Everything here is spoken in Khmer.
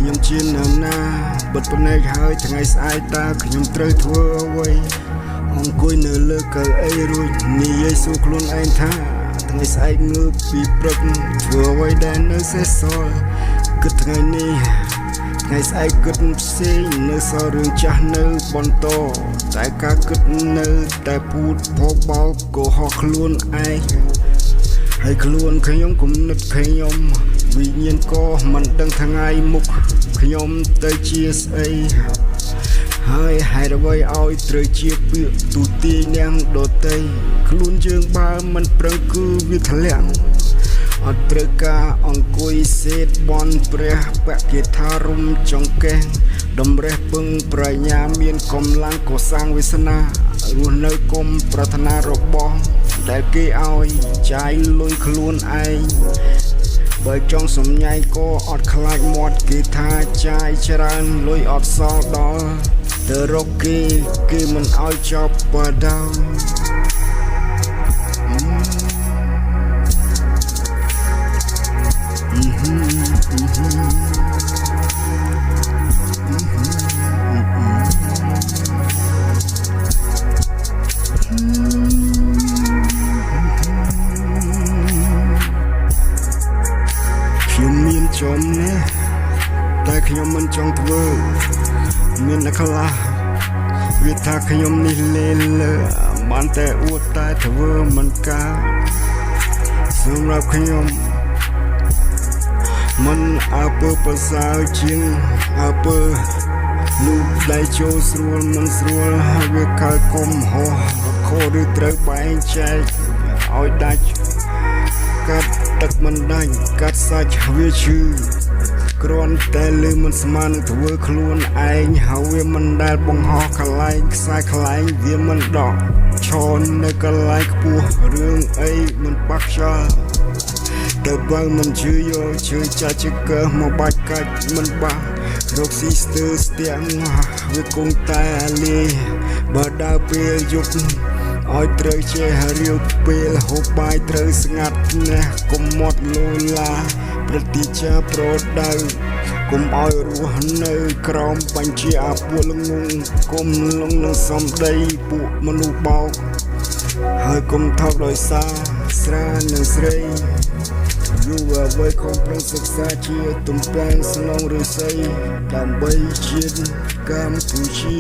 ខ្ញុំជាណាំណាបិទភ្នែកហើយថ្ងៃស្អែកតើខ្ញុំត្រូវធ្វើអ្វីអង្គុយនៅលើកៅអីរួចនិយាយសួរខ្លួនឯងថាថ្ងៃស្អែកងើបពីព្រឹកធ្វើអ្វីដែលនៅសេសសល់គិតថ្ងៃនេះថ្ងៃស្អែកគិតផ្សេងនៅសល់រឿងចាស់នៅបន្តតែការគិតនៅតែពូតផោបោកកុហកខ្លួនឯងហើយខ្លួនខ្ញុំគំនិតខ្ញុំវិញ្ញាណក៏មិនដឹងថ្ងៃមុខខ្ញុំទៅជាស្អីហើយហេតុអ្វីឲ្យត្រូវជាពាក្យទូទាយនាងដតីខ្លួនយើងបើមិនប្រឹងគឺវាធ្លាក់អត់ត្រូវការអង្គុយសេតបនព្រះបកិថារំចង្កេះតម្រេះពឹងប្រាជ្ញាមានកម្លាំងកសាងវាសនារស់នៅគុំប្រាថ្នារបស់ដែលគេឲ្យចាយលុយខ្លួនឯងបើចង់សំញែងក៏អត់ខ្លាចមាត់គេថាចាយច្រើនលុយអត់សល់ដល់ទៅរកគេមិនឲ្យចប់បដោខ្ញុំមានចំណាស់តែខ្ញុំមិនចង់ធ្វើមានអ្នកខ្លះវាថាខ្ញុំនេះលេលើបានតែអួតតែធ្វើមិនកើតសម្រាប់ខ្ញុំមិនអើពើប្រសើរជាងអើពើនោះដៃចូលស្រួលមិនស្រួលហើយវាកើតគុំហោះខោឬត្រូវបែងចែកឲ្យដាច់កាត់ទឹកមិនដាច់កាត់សាច់វាឈឺគ្រាន់តែលឺមិនស្មាននឹងធ្វើខ្លួនឯងហើយវាមិនដែលបង្ហោះកន្លែងខ្សែខ្លែងវាមិនដកឈរនៅកន្លែងខ្ពស់រឿងអីមិនបាក់ខ្យល់ទៅបើមិនជឿយកជឿចាច់ជាកើមកបាច់កាច់មិនបាក់រកស៊ីស្ទើស្ទាំងវាគង់តែលាបើដើរពេលយប់ឲ្យត្រូវចេះរាវពេលហូបបាយត្រូវស្ងាត់ណាស់កុំមាត់លូឡាប្រតិចាប្រដៅកុំឲ្យរស់នៅក្រោមបញ្ជាអាពួកល្ងងកុំលងនឹងសំដីពួកមនុស្សបោកហើយកុំថោកដោយសារស្រានឹងស្រីយូរអ្វីខំប្រឹងសិក្សាជាទំពាំងស្នងឫស្សីដើម្បីជាតិកម្ពុជា